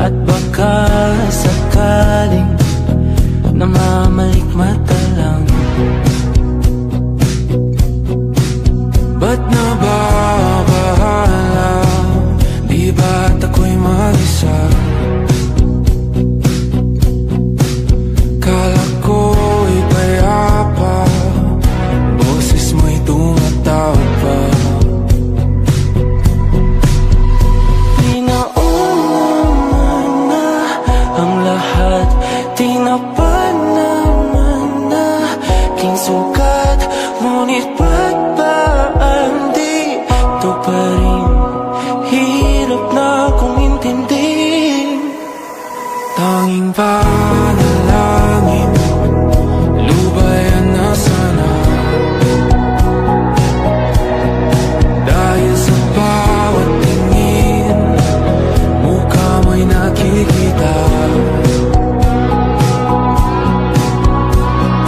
At baka sakaling namamalikmata lang. Ba't nababahala? Di ba't ako'y mag-isa? Kala ko'y payapa, boses mo'y tumatawag pa. Pinaunaman na ang lahat, tinapan naman na king sukat. Ngunit ba't ba andito pa rin? Hirap na kong intindihin. Tanging panalangin, lubayan na sana. Dahil sa bawat tingin, mukha mo'y nakikita.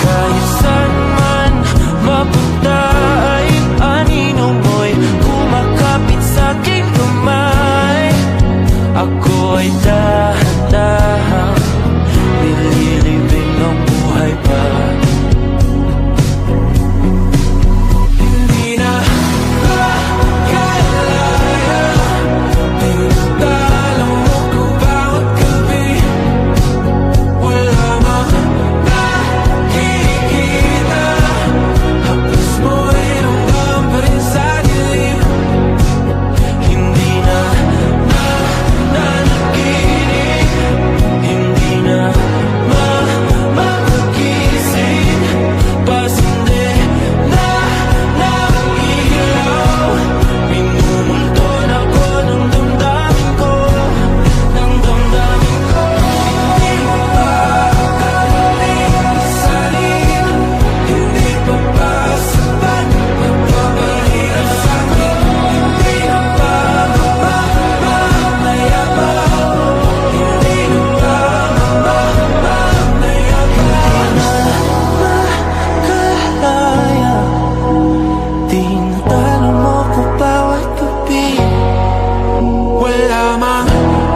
Kahit saan man mapunta ay anino mo'y kumakapit sa'king kamay. Ako ay dahan-dahan nililibing ng buhay pa. Hindi na makalaya, tinatalo mo ko bawat gabi. Wala mang nakikita, haplos mo'y ramdam pa rin sa dilim. Hindi na nanaginip, hindi na magising. Pasindi na ng ilaw, minumulton ako ng damdamin ko, ng damdamin ko. Hindi mo pa kakaling salin, hindi pa ba sapat magpapahirap sa'kin? Hindi na ba mamayabang? Hindi na ba mamayabang? Makalaya, tinatalo mo ko bawat gabi. Wala mang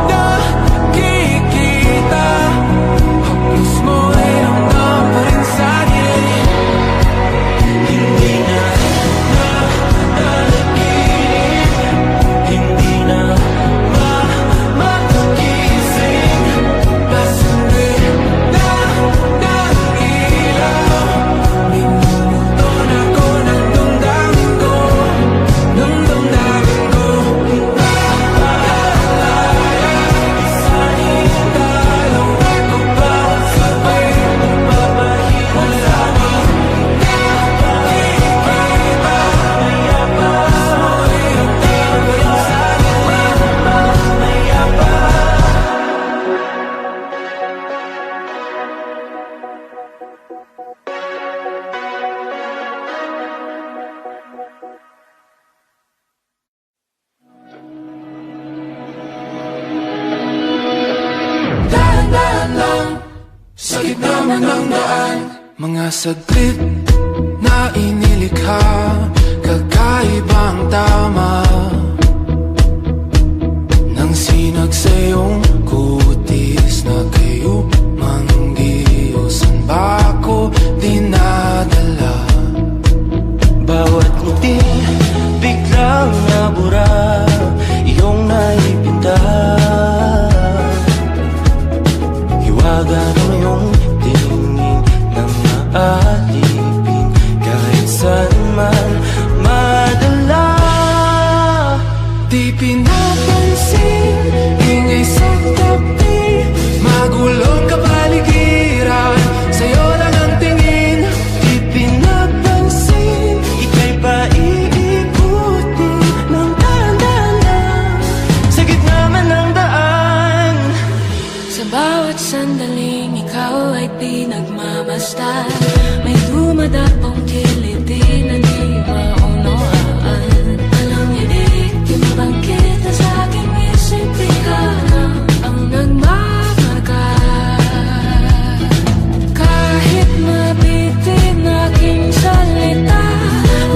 nakikita, haplos mo'y ramdam pa rin sa dilim. Hindi na nanaginip, hindi na magising. Pasindi na ng ilaw, minumulton ako ng damdamin ko, ng damdamin ko. Makalaya, isanin talong ako bawat gabi. Mapahirap sa'kin, nakikita, mayabang mo'y ramdam pa rin sa dilim. Mayabang. Dahan-dahan lang, sa gitna man ng daan. Mga saglit na inilikha, kakaibang tama nang sinag sa iyong kutis na kayo manggiusan ba ako dinadala? Bawat ngiti biglang nabura, iyong naipinta. Hiwaga ng iyong tingin nang maalipin, kahit saan man madala. Di pinapansin, ingay sa tabi, magulong kapaligiran, sa'yo lang ang tingin. Di pinapansin, ika'y paiikutin ng dahan-dahan sa gitna man ng daan. Sa bawat sandaling ikaw ay pinagmamasdan, may dumadapong kiliti na di maunawaan. Alam niya di mabangkit na sa aking isip, ikaw lang ang nagmamarka. Kahit mabitin aking salita,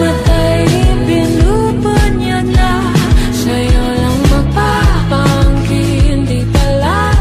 matay binubunyag na, sa'yo lang magpapangkin, di pala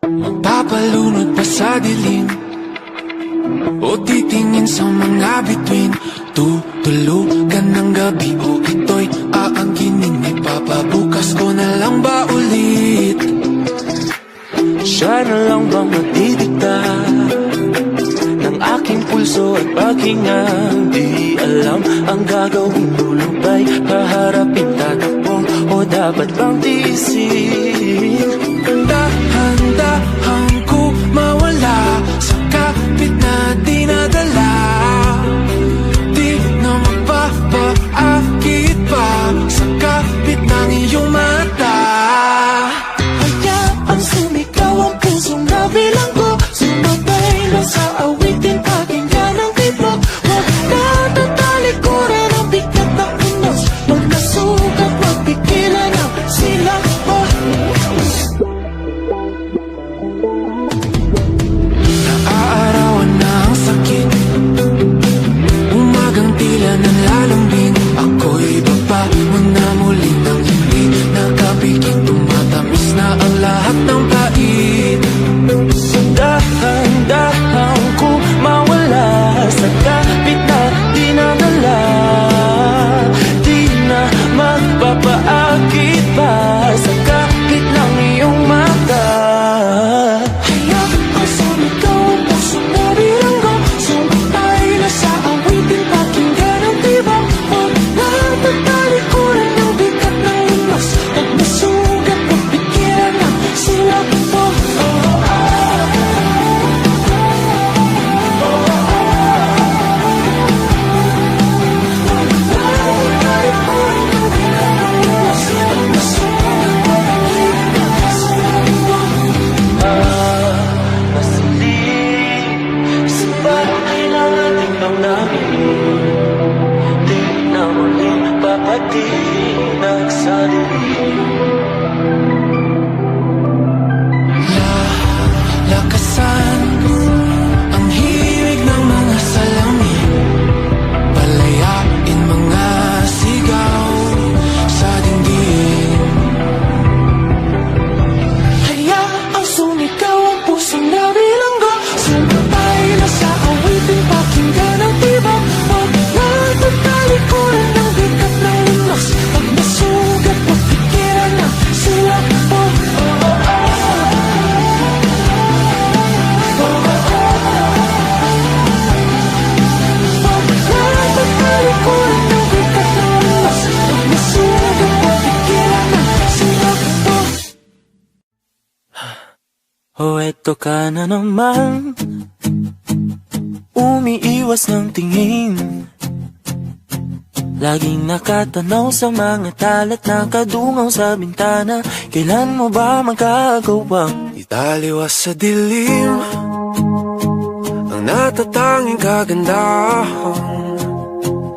Magpapalunod pa sa dilim o titingin sa mga bituin. Tutulugan ng gabi o ito'y aangkinin. Ipapabukas ko na lang ba ulit? Siya na lang bang matidikta ng aking pulso at paghinga? Di alam ang gagawin, lulubay, paharapin, tatakbo o dapat bang tiisin? Dahan-dahan ko mawala sa kapit na dinadala. Di na magpapaakit pa sa kapit ng iyong mata. Hayaang sumigaw ang pusong nabilang ko, sumabay na sa awitin, pakinggan ang tibok. Huwag na tatalikuran ang bigat ng unos, pag nasugat, magpigilan ang silang mo. Naaarawan na ang sakit, umagang tila nanlalambing. Ako'y baba mo na muli nang hindi nakapikit. Tumatamis na ang lahat ng pait. Dahan-dahan ko mawala sa kapit na dinadala. Di na magpapaakit pa sa kapit ng iyong mata. Hayaan ko sumigaw ang pusong nabilanggo, sumatay na sa awitin, pakinggan ang tibok. Huwag na tatalikuran ang bigat ng unos, pag nasugat, magpigilan ang silap mo. Lakasan ang himig ng mga salamin, palayain mga sigaw sa dingding. Hayaang sumigaw ang pusong nabilanggo, sumatay na sa awitin, pakinggan ang tibok. Huwag na tatalikuran ng bigat ng unos, pag nasugat, magpigilan ang silap mo. Oh, eto ka na naman, umiiwas ng tingin, laging nakatanaw sa mga talat na kadungaw sa bintana. Kailan mo ba magagawang Italiwas sa dilim ang natatanging kagandahan,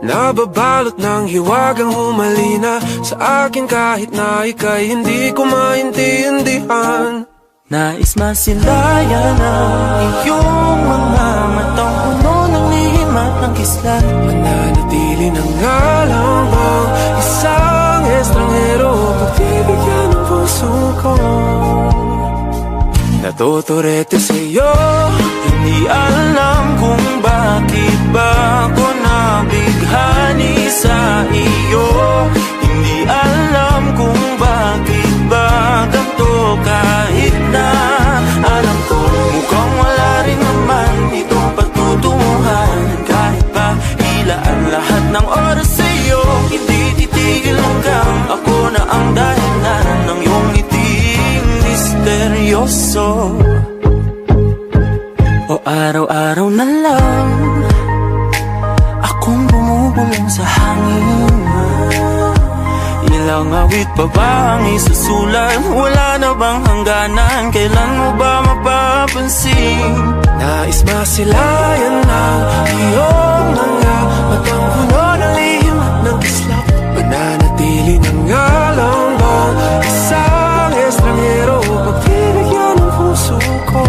nababalot ng hiwagang humalina sa akin kahit na ika'y hindi ko maintindihan. nais masilayan ang iyong mga matang puno ng lihim at ng kislan? Mananatili na nga lang bang isang estranghero, pagbibigyan ng puso ko? Natuturete sa'yo, Hindi alam kung bakit ba ako nabighani sa iyo. Hindi alam kung bakit ba ganito, kahit na alam ko mukhang wala rin naman itong pagtutunguhan. Kahit pa ilaan lahat ng oras sa iyo, hindi titigil hanggang ako na ang dahilan ng iyong ngiting misteryoso. O araw-araw na lang akong bumubulong sa hangin. Ilang awit pa ba ang isusulat? Wala na bang hangganan? Kailan mo ba mapapansin? nais masilayan ng iyong mga matang puno ng lihim at ng kislap. Mananatili na nga lang bang isang estranghero, pagbibigyan ng puso ko?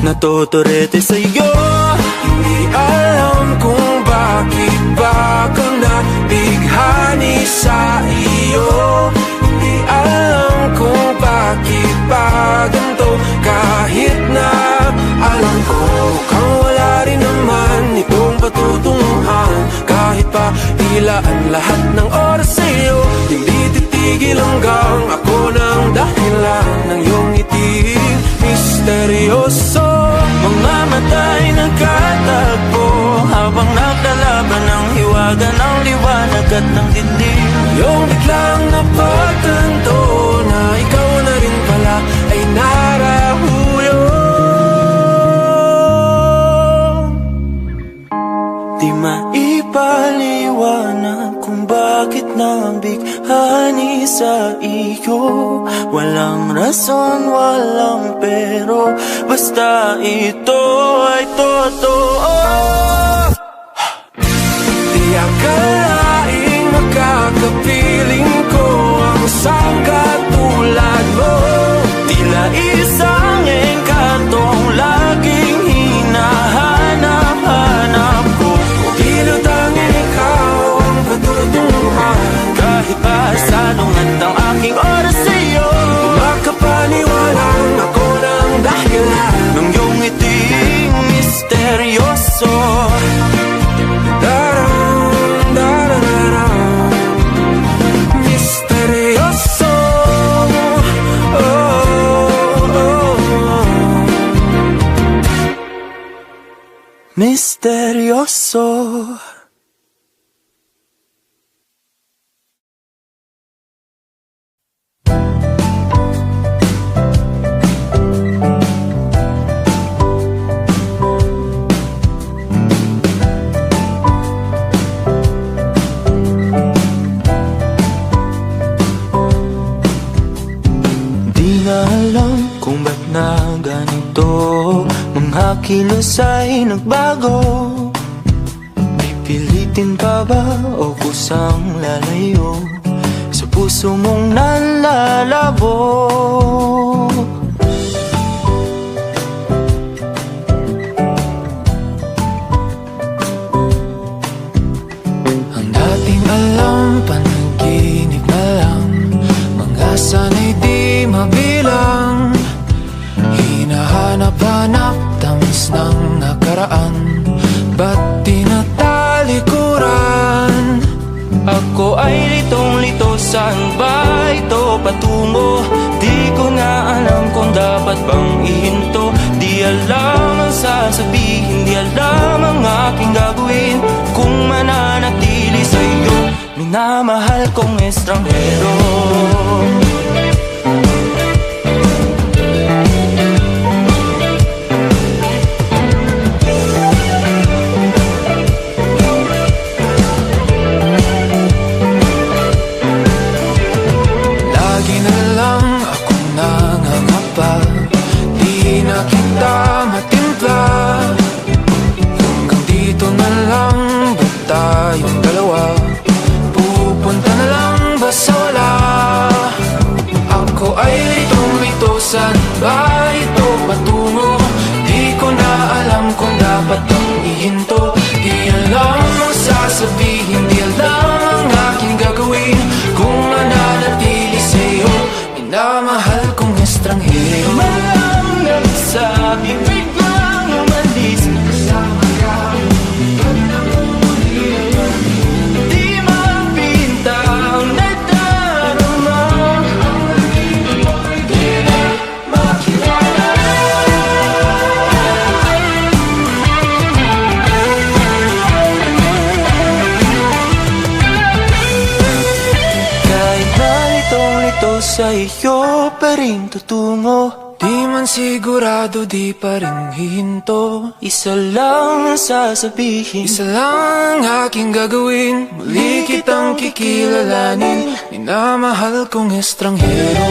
Natuturete sa'yo, Hindi alam kung bakit ba ako nabighani sa iyo. Hindi alam kung bakit ba ganito, kahit na alam ko kang wala rin naman itong patutunguhan. Kahit pa tila ang lahat ng oras sa'yo, hindi titigil hanggang ako ng dahilan ng iyong ngiti misteryoso. Mga mata'y nagkatagpo habang naglalaban ng hiwaga ng liwanag at ng dilim. Yung biglang napagtanto na ikaw na rin pala ay narahuyo. Di maipaliwanag kung bakit nabighani sa iyo. Walang rason, walang pero, basta ito ay totoo. Di akalaing makakapiling ko ang isang katulad mo. Tila isang engkantong laging hinahanap-hanap ko. Tila tanging ikaw ang patutunguhan. Kahit pa salungat ang aking oras sa'yo, makapaniwalang ako ng dahilan ng iyong ngiting misteryoso. Misteryoso. Misteryoso. Kung ba't na ganito, mga kilos ay nagbago. Pipilitin pa ba o kusang lalayo sa puso mong nalalabo? Ang dating alam, panaginip na lang, mga sana'y di mabilang. Hinahanap-hanap, tamis ng nakaraan, ba't tinatalikuran? Ako ay litong-lito, saan ba ito patungo? Di ko na alam kung dapat bang ihinto. Di alam ang sasabihin, di alam ang aking gagawin kung mananatili sa'yo, minamahal kong estranghero. Tayong dalawa, pupunta na lang ba sa wala? Ako ay litong-lito, saan ba ito patungo? Di ko na alam kung dapat bang ihinto. Di alam ang sasabihin, di alam ang aking gagawin kung mananatili sa'yo, minamahal kong estranghero. Malang nagsabi, biglang umalis, kasama ka. Sa iyo pa rin tutungo. Di man sigurado, di pa rin hihinto. Isa lang ang sasabihin, isa lang ang aking gagawin. Muli kitang kikilalanin, minamahal kong estranghero.